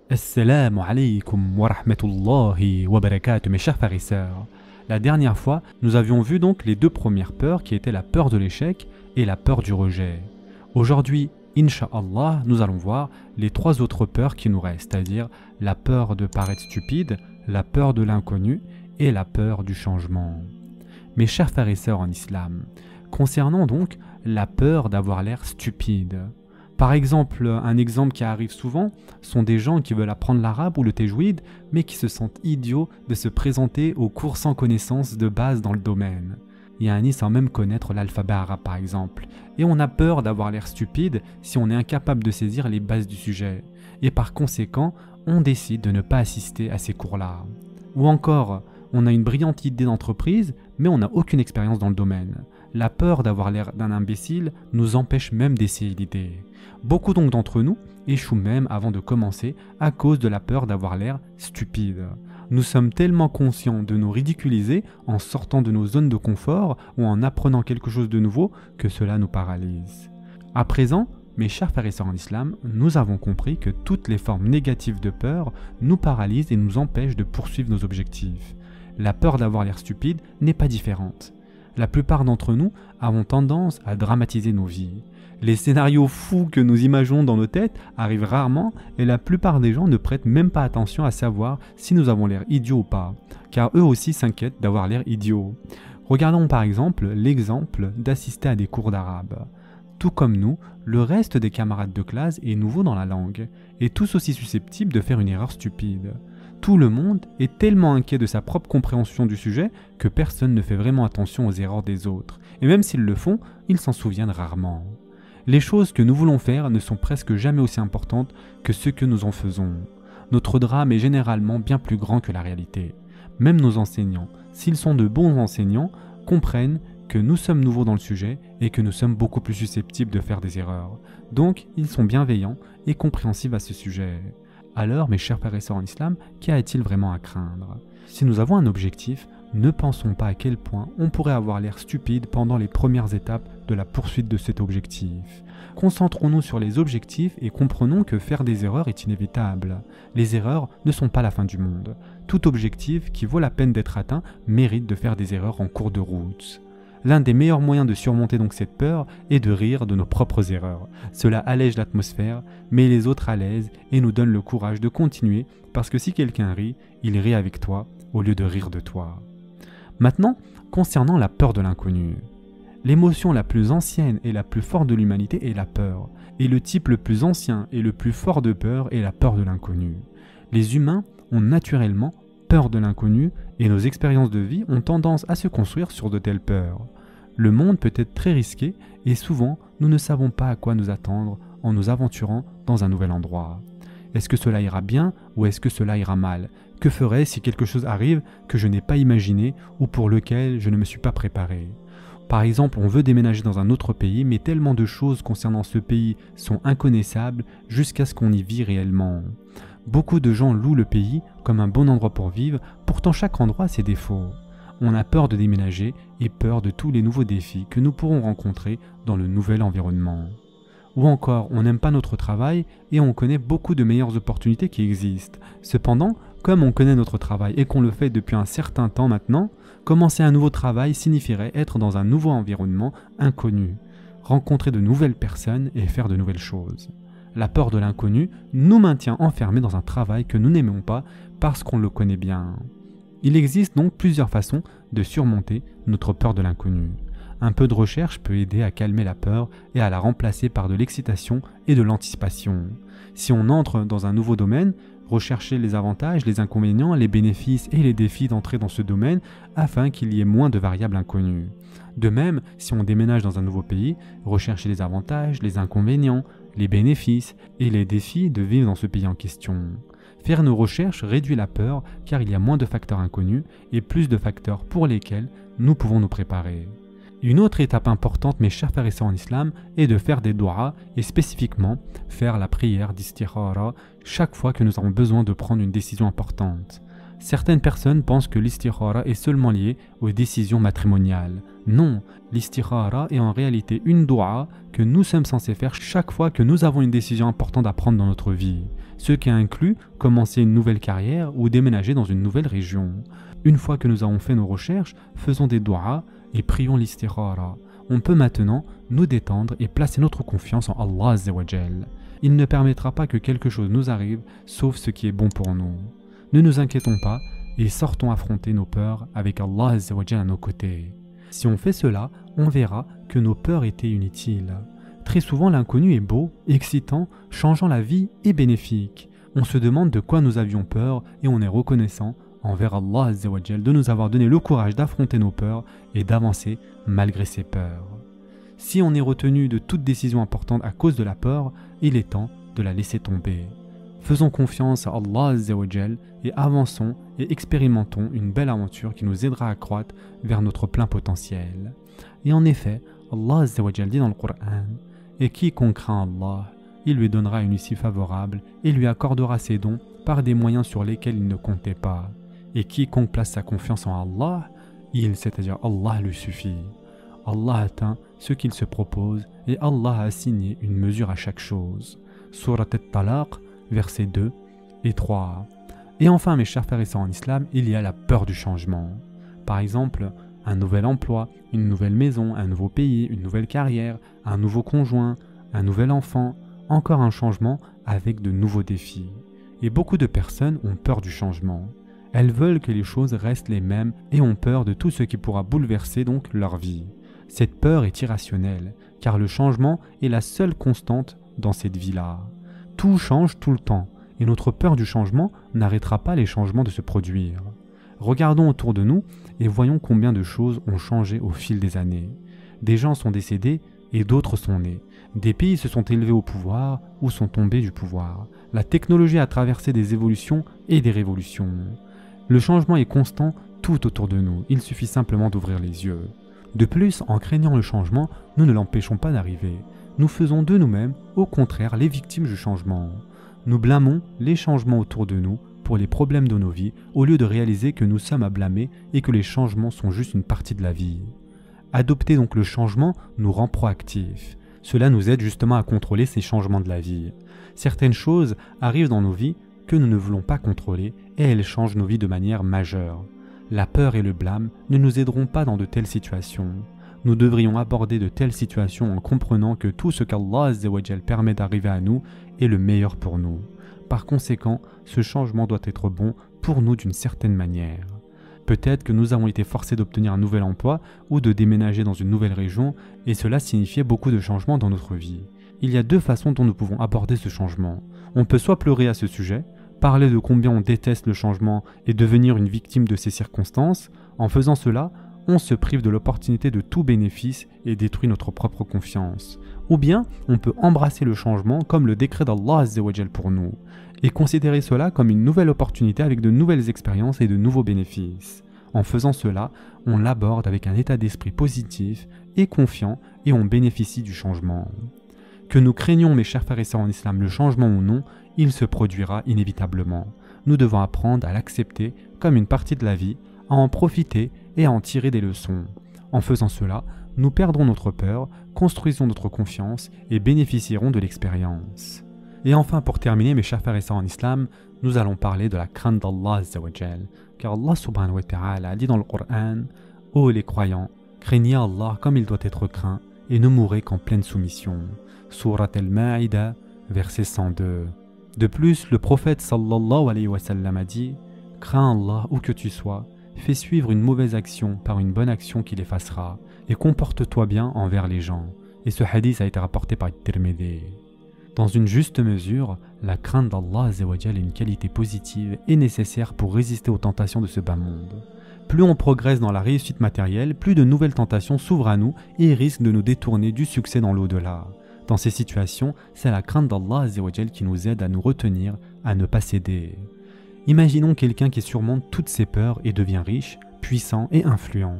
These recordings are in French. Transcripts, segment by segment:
Assalamu alaikum wa rahmatullahi wa barakatuh, mes chers frères et sœurs. La dernière fois, nous avions vu donc les deux premières peurs qui étaient la peur de l'échec et la peur du rejet. Aujourd'hui, Inch'Allah, nous allons voir les trois autres peurs qui nous restent, c'est-à-dire la peur de paraître stupide, la peur de l'inconnu et la peur du changement. Mes chers frères et sœurs en islam, concernant donc la peur d'avoir l'air stupide. Par exemple, un exemple qui arrive souvent sont des gens qui veulent apprendre l'arabe ou le tajwid, mais qui se sentent idiots de se présenter aux cours sans connaissance de base dans le domaine. Yani sans même connaître l'alphabet arabe par exemple. Et on a peur d'avoir l'air stupide si on est incapable de saisir les bases du sujet. Et par conséquent, on décide de ne pas assister à ces cours-là. Ou encore, on a une brillante idée d'entreprise, mais on n'a aucune expérience dans le domaine. La peur d'avoir l'air d'un imbécile nous empêche même d'essayer l'idée. Beaucoup donc d'entre nous échouent même avant de commencer à cause de la peur d'avoir l'air stupide. Nous sommes tellement conscients de nous ridiculiser en sortant de nos zones de confort ou en apprenant quelque chose de nouveau que cela nous paralyse. À présent, mes chers frères et sœurs en islam, nous avons compris que toutes les formes négatives de peur nous paralysent et nous empêchent de poursuivre nos objectifs. La peur d'avoir l'air stupide n'est pas différente. La plupart d'entre nous avons tendance à dramatiser nos vies. Les scénarios fous que nous imaginons dans nos têtes arrivent rarement et la plupart des gens ne prêtent même pas attention à savoir si nous avons l'air idiots ou pas, car eux aussi s'inquiètent d'avoir l'air idiots. Regardons par exemple l'exemple d'assister à des cours d'arabe. Tout comme nous, le reste des camarades de classe est nouveau dans la langue, et tous aussi susceptibles de faire une erreur stupide. Tout le monde est tellement inquiet de sa propre compréhension du sujet que personne ne fait vraiment attention aux erreurs des autres, et même s'ils le font, ils s'en souviennent rarement. Les choses que nous voulons faire ne sont presque jamais aussi importantes que ce que nous en faisons. Notre drame est généralement bien plus grand que la réalité. Même nos enseignants, s'ils sont de bons enseignants, comprennent que nous sommes nouveaux dans le sujet et que nous sommes beaucoup plus susceptibles de faire des erreurs. Donc, ils sont bienveillants et compréhensifs à ce sujet. Alors, mes chers frères et sœurs en islam, qu'y a-t-il vraiment à craindre? Si nous avons un objectif, ne pensons pas à quel point on pourrait avoir l'air stupide pendant les premières étapes de la poursuite de cet objectif. Concentrons-nous sur les objectifs et comprenons que faire des erreurs est inévitable. Les erreurs ne sont pas la fin du monde. Tout objectif qui vaut la peine d'être atteint mérite de faire des erreurs en cours de route. L'un des meilleurs moyens de surmonter donc cette peur est de rire de nos propres erreurs. Cela allège l'atmosphère, met les autres à l'aise et nous donne le courage de continuer parce que si quelqu'un rit, il rit avec toi au lieu de rire de toi. Maintenant, concernant la peur de l'inconnu. L'émotion la plus ancienne et la plus forte de l'humanité est la peur, et le type le plus ancien et le plus fort de peur est la peur de l'inconnu. Les humains ont naturellement peur de l'inconnu et nos expériences de vie ont tendance à se construire sur de telles peurs. Le monde peut être très risqué et souvent nous ne savons pas à quoi nous attendre en nous aventurant dans un nouvel endroit. Est-ce que cela ira bien ou est-ce que cela ira mal? Que ferais-je si quelque chose arrive que je n'ai pas imaginé ou pour lequel je ne me suis pas préparé? Par exemple, on veut déménager dans un autre pays, mais tellement de choses concernant ce pays sont inconnaissables jusqu'à ce qu'on y vit réellement. Beaucoup de gens louent le pays comme un bon endroit pour vivre, pourtant chaque endroit a ses défauts. On a peur de déménager et peur de tous les nouveaux défis que nous pourrons rencontrer dans le nouvel environnement. Ou encore, on n'aime pas notre travail et on connaît beaucoup de meilleures opportunités qui existent. Cependant, comme on connaît notre travail et qu'on le fait depuis un certain temps maintenant, commencer un nouveau travail signifierait être dans un nouveau environnement inconnu, rencontrer de nouvelles personnes et faire de nouvelles choses. La peur de l'inconnu nous maintient enfermés dans un travail que nous n'aimons pas parce qu'on le connaît bien. Il existe donc plusieurs façons de surmonter notre peur de l'inconnu. Un peu de recherche peut aider à calmer la peur et à la remplacer par de l'excitation et de l'anticipation. Si on entre dans un nouveau domaine, recherchez les avantages, les inconvénients, les bénéfices et les défis d'entrer dans ce domaine afin qu'il y ait moins de variables inconnues. De même, si on déménage dans un nouveau pays, recherchez les avantages, les inconvénients, les bénéfices et les défis de vivre dans ce pays en question. Faire nos recherches réduit la peur car il y a moins de facteurs inconnus et plus de facteurs pour lesquels nous pouvons nous préparer. Une autre étape importante, mes chers frères et sœurs en islam, est de faire des du'as et spécifiquement faire la prière d'istikhara chaque fois que nous avons besoin de prendre une décision importante. Certaines personnes pensent que l'istikhara est seulement lié aux décisions matrimoniales. Non, l'istikhara est en réalité une dua que nous sommes censés faire chaque fois que nous avons une décision importante à prendre dans notre vie. ce qui inclut commencer une nouvelle carrière ou déménager dans une nouvelle région. Une fois que nous avons fait nos recherches, faisons des du'as et prions l'istikhara. On peut maintenant nous détendre et placer notre confiance en Allah Azza wa Jal. Il ne permettra pas que quelque chose nous arrive sauf ce qui est bon pour nous. Ne nous inquiétons pas et sortons affronter nos peurs avec Allah Azza wa Jal à nos côtés. Si on fait cela, on verra que nos peurs étaient inutiles. Très souvent, l'inconnu est beau, excitant, changeant la vie et bénéfique. On se demande de quoi nous avions peur et on est reconnaissant envers Allah Azza wa Jal de nous avoir donné le courage d'affronter nos peurs et d'avancer malgré ces peurs. Si on est retenu de toute décision importante à cause de la peur, il est temps de la laisser tomber. Faisons confiance à Allah Azza wa Jal et avançons et expérimentons une belle aventure qui nous aidera à croître vers notre plein potentiel. Et en effet, Allah Azza wa Jal dit dans le Coran « Et quiconque craint Allah, il lui donnera une issue favorable et lui accordera ses dons par des moyens sur lesquels il ne comptait pas. Et quiconque place sa confiance en Allah, c'est-à-dire Allah, lui suffit. Allah atteint ce qu'il se propose et Allah a assigné une mesure à chaque chose. » Surat At-Talaq, versets 2 et 3. Et enfin, mes chers frères et sœurs en islam, il y a la peur du changement. Par exemple, un nouvel emploi, une nouvelle maison, un nouveau pays, une nouvelle carrière, un nouveau conjoint, un nouvel enfant, encore un changement avec de nouveaux défis. Et beaucoup de personnes ont peur du changement. Elles veulent que les choses restent les mêmes et ont peur de tout ce qui pourra bouleverser donc leur vie. Cette peur est irrationnelle, car le changement est la seule constante dans cette vie-là. Tout change tout le temps, et notre peur du changement n'arrêtera pas les changements de se produire. Regardons autour de nous et voyons combien de choses ont changé au fil des années. Des gens sont décédés et d'autres sont nés. Des pays se sont élevés au pouvoir ou sont tombés du pouvoir. La technologie a traversé des évolutions et des révolutions. Le changement est constant tout autour de nous, il suffit simplement d'ouvrir les yeux. De plus, en craignant le changement, nous ne l'empêchons pas d'arriver. Nous faisons de nous-mêmes, au contraire, les victimes du changement. Nous blâmons les changements autour de nous pour les problèmes de nos vies, au lieu de réaliser que nous sommes à blâmer et que les changements sont juste une partie de la vie. Adopter donc le changement nous rend proactifs. Cela nous aide justement à contrôler ces changements de la vie. Certaines choses arrivent dans nos vies que nous ne voulons pas contrôler et elles changent nos vies de manière majeure. La peur et le blâme ne nous aideront pas dans de telles situations. Nous devrions aborder de telles situations en comprenant que tout ce qu'Allah Azza wa Jal permet d'arriver à nous est le meilleur pour nous. Par conséquent, ce changement doit être bon pour nous d'une certaine manière. Peut-être que nous avons été forcés d'obtenir un nouvel emploi ou de déménager dans une nouvelle région et cela signifiait beaucoup de changements dans notre vie. Il y a deux façons dont nous pouvons aborder ce changement. On peut soit pleurer à ce sujet, parler de combien on déteste le changement et devenir une victime de ces circonstances. En faisant cela, on se prive de l'opportunité de tout bénéfice et détruit notre propre confiance. Ou bien, on peut embrasser le changement comme le décret d'Allah Azza wa Jal pour nous, et considérer cela comme une nouvelle opportunité avec de nouvelles expériences et de nouveaux bénéfices. En faisant cela, on l'aborde avec un état d'esprit positif et confiant et on bénéficie du changement. Que nous craignons, mes chers frères et sœurs en islam, le changement ou non, il se produira inévitablement. Nous devons apprendre à l'accepter comme une partie de la vie, à en profiter et à en tirer des leçons. En faisant cela, nous perdrons notre peur, construisons notre confiance et bénéficierons de l'expérience. Et enfin, pour terminer, mes chers frères et sœurs en islam, nous allons parler de la crainte d'Allah Azza wa Jal. Car Allah subhanahu wa ta'ala a dit dans le Coran « Ô les croyants, craignez Allah comme il doit être craint et ne mourrez qu'en pleine soumission. » Surat Al-Ma'ida, verset 102. De plus, le prophète sallallahu alayhi wa sallam a dit « Crains Allah où que tu sois, fais suivre une mauvaise action par une bonne action qui l'effacera, et comporte-toi bien envers les gens. » Et ce hadith a été rapporté par Tirmidhi. Dans une juste mesure, la crainte d'Allah Azza wa Jal est une qualité positive et nécessaire pour résister aux tentations de ce bas monde. Plus on progresse dans la réussite matérielle, plus de nouvelles tentations s'ouvrent à nous et risquent de nous détourner du succès dans l'au-delà. Dans ces situations, c'est la crainte d'Allah Azza wa Jal qui nous aide à nous retenir, à ne pas céder. Imaginons quelqu'un qui surmonte toutes ses peurs et devient riche, puissant et influent.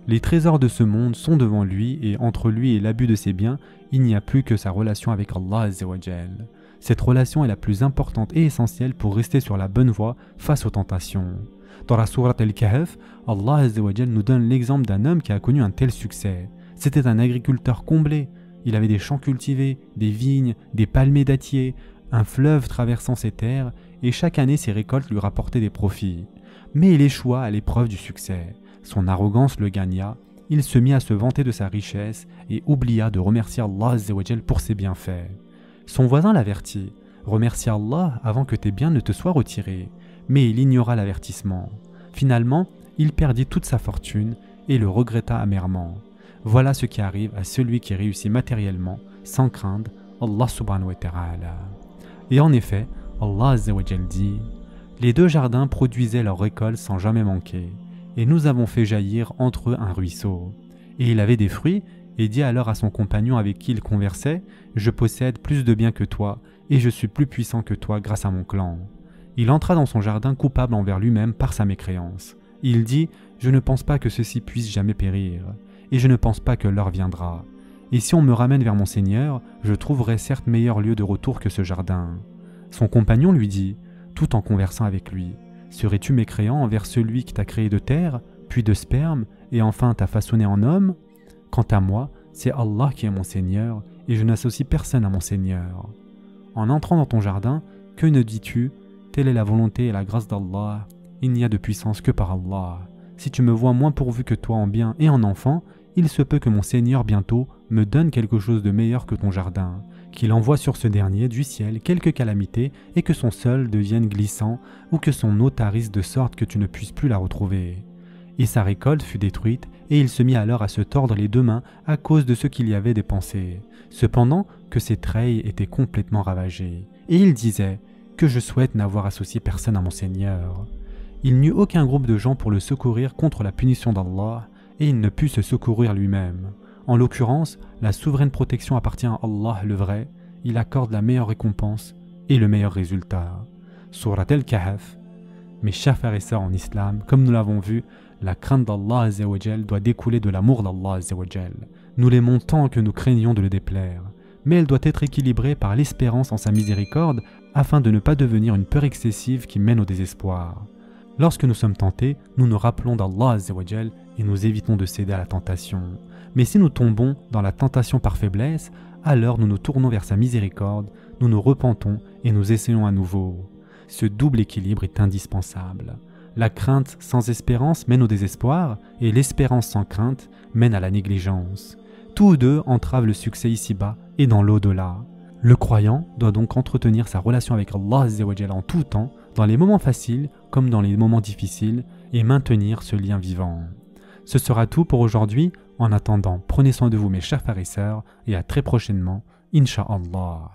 Les trésors de ce monde sont devant lui et entre lui et l'abus de ses biens, il n'y a plus que sa relation avec Allah Azza wa Jal. Cette relation est la plus importante et essentielle pour rester sur la bonne voie face aux tentations. Dans la sourate Al-Kahf, Allah Azza wa Jal nous donne l'exemple d'un homme qui a connu un tel succès. C'était un agriculteur comblé. Il avait des champs cultivés, des vignes, des palmiers dattiers, un fleuve traversant ses terres, et chaque année ses récoltes lui rapportaient des profits. Mais il échoua à l'épreuve du succès. Son arrogance le gagna, il se mit à se vanter de sa richesse et oublia de remercier Allah Azza wa Jal pour ses bienfaits. Son voisin l'avertit, « Remercie Allah avant que tes biens ne te soient retirés », mais il ignora l'avertissement. Finalement, il perdit toute sa fortune et le regretta amèrement. Voilà ce qui arrive à celui qui réussit matériellement sans craindre Allah subhanahu wa ta'ala. Et en effet, Allah Azza wa Jal dit « Les deux jardins produisaient leurs récoltes sans jamais manquer, et nous avons fait jaillir entre eux un ruisseau. Et il avait des fruits, et dit alors à son compagnon avec qui il conversait « Je possède plus de biens que toi, et je suis plus puissant que toi grâce à mon clan. » Il entra dans son jardin coupable envers lui-même par sa mécréance. Il dit « Je ne pense pas que ceci puisse jamais périr, et je ne pense pas que l'heure viendra. Et si on me ramène vers mon Seigneur, je trouverai certes meilleur lieu de retour que ce jardin. » Son compagnon lui dit, tout en conversant avec lui, « Serais-tu mécréant envers celui qui t'a créé de terre, puis de sperme, et enfin t'a façonné en homme? Quant à moi, c'est Allah qui est mon Seigneur, et je n'associe personne à mon Seigneur. En entrant dans ton jardin, que ne dis-tu? Telle est la volonté et la grâce d'Allah, il n'y a de puissance que par Allah. Si tu me vois moins pourvu que toi en biens et en enfants, il se peut que mon Seigneur bientôt me donne quelque chose de meilleur que ton jardin, qu'il envoie sur ce dernier du ciel quelques calamités et que son sol devienne glissant ou que son eau tarisse de sorte que tu ne puisses plus la retrouver. » Et sa récolte fut détruite et il se mit alors à se tordre les deux mains à cause de ce qu'il y avait dépensé, cependant que ses treilles étaient complètement ravagées. Et il disait « Que je souhaite n'avoir associé personne à mon Seigneur. » Il n'eut aucun groupe de gens pour le secourir contre la punition d'Allah et il ne put se secourir lui-même. En l'occurrence, la souveraine protection appartient à Allah le vrai, il accorde la meilleure récompense et le meilleur résultat. Surat al-Kahf. Mes chers frères et sœurs en islam, comme nous l'avons vu, la crainte d'Allah Azza wa Jal doit découler de l'amour d'Allah Azza wa Jal. Nous l'aimons tant que nous craignons de le déplaire, mais elle doit être équilibrée par l'espérance en sa miséricorde afin de ne pas devenir une peur excessive qui mène au désespoir. Lorsque nous sommes tentés, nous nous rappelons d'Allah Azza wa Jal et nous évitons de céder à la tentation. Mais si nous tombons dans la tentation par faiblesse, alors nous nous tournons vers sa miséricorde, nous nous repentons et nous essayons à nouveau. Ce double équilibre est indispensable. La crainte sans espérance mène au désespoir et l'espérance sans crainte mène à la négligence. Tous deux entravent le succès ici-bas et dans l'au-delà. Le croyant doit donc entretenir sa relation avec Allah Azza wa Jal en tout temps, dans les moments faciles comme dans les moments difficiles, et maintenir ce lien vivant. Ce sera tout pour aujourd'hui. En attendant, prenez soin de vous mes chers frères et sœurs, et à très prochainement, Inch'Allah.